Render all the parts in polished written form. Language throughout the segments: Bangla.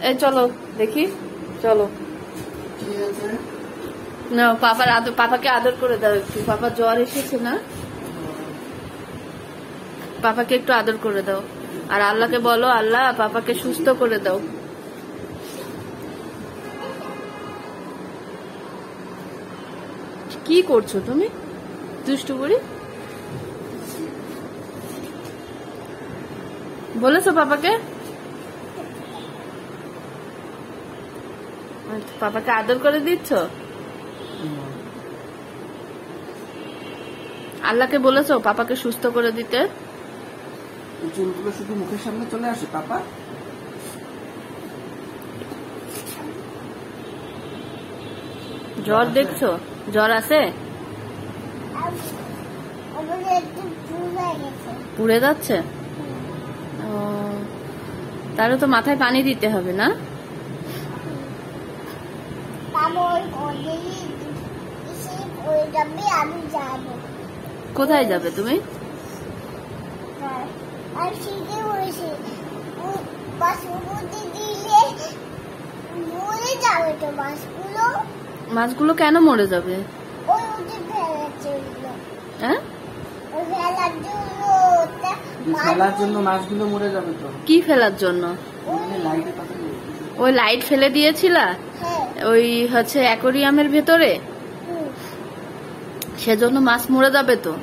এই চলো দেখি, চলো না পাপাকে আদর করে দাও একটু। পাপা জ্বর এসেছে না, পাপাকে একটু আদর করে দাও। আর আল্লাহকে বলো, আল্লাহ পাপাকে সুস্থ করে দাও। কি করছো তুমি দুষ্টু বুড়ি? বলেছো পাপাকে? পাপাকে আদর করে দিচ্ছ? আল্লাহকে বলেছো পাপাকে সুস্থ করে দিতে? চুলগুলো শুধু মুখের সামনে চলে আসে পাপা। জ্বর দেখছো? জ্বর আছে? পুড়ে যাচ্ছে? তাহলে তো মাথায় পানি দিতে হবে না? কোথায় যাবে তুমি? মাছগুলো কেন মরে যাবে? হ্যাঁ, ফেলার জন্য মাছগুলো মরে যাবে তো। কি ফেলার জন্য? ওই লাইট ফেলে দিয়েছিলা ওই হচ্ছে অ্যাকোরিয়ামের ভেতরে, সেজন্য মাছ মরে যাবে তো।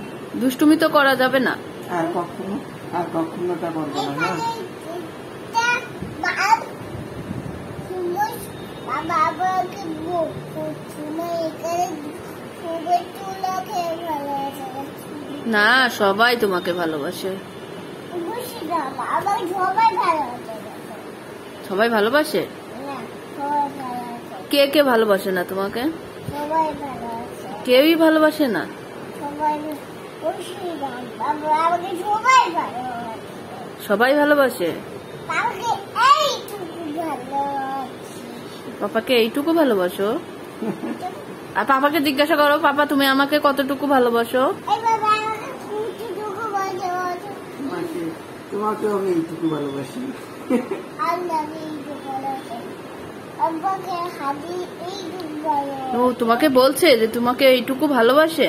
দুষ্টুমি তো করা যাবে না। আর কখনো তা করবো না। না, সবাই তোমাকে ভালোবাসে। সবাই ভালোবাসে? কে কে ভালোবাসে না তোমাকে? কেউই ভালোবাসে না। সবাই ভালোবাসে। পাপাকে এইটুকু ভালোবাসো? আর পাপাকে জিজ্ঞাসা করো, পাপা তুমি আমাকে কতটুকু ভালোবাসো? তোমাকে আমি এইটুকু ভালোবাসি। ও তোমাকে বলছে যে তোমাকে এইটুকু ভালোবাসে?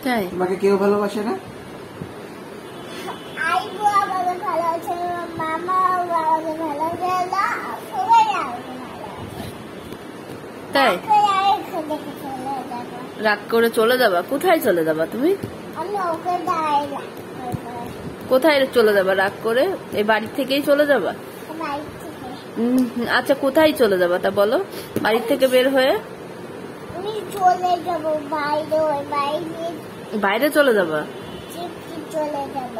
তাই? তোমাকে কেউ ভালোবাসে না? তাই? রাগ করে চলে যাবা? কোথায় চলে যাবা তুমি? কোথায় চলে যাবা রাগ করে? এই বাড়ি থেকেই চলে যাবা? আচ্ছা, কোথায় চলে যাবা তা বলো? বাড়ি থেকে বের হয়ে চলে যাব বাইরে চলে যাবা? চলে যাব।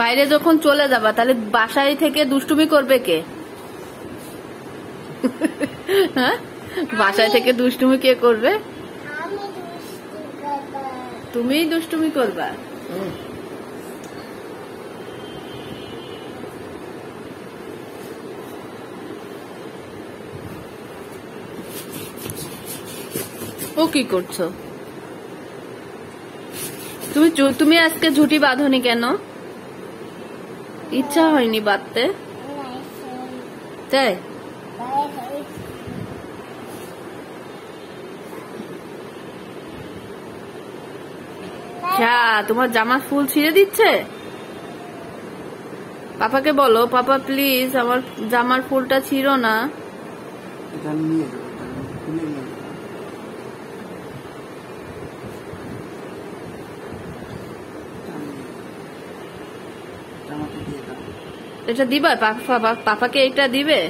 বাইরে যখন চলে যাবা তাহলে বাসায় থেকে দুষ্টুমি করবে কে? হ্যাঁ, বাসায় থেকে দুষ্টুমি কে করবে? তুমিই দুষ্টুমি করবা? ও কি করছো? তুমি আজকে ঝুঁটি বাঁধনি কেন? ইচ্ছা হয়নি বাঁধতে? তাই? তোমার জামার ফুল ছিঁড়ে দিচ্ছে? পাপাকে বলো, পাপা প্লিজ আমার জামার ফুলটা ছিঁড়ো না। এটা দিবা? পাপাকে এটা দিবে?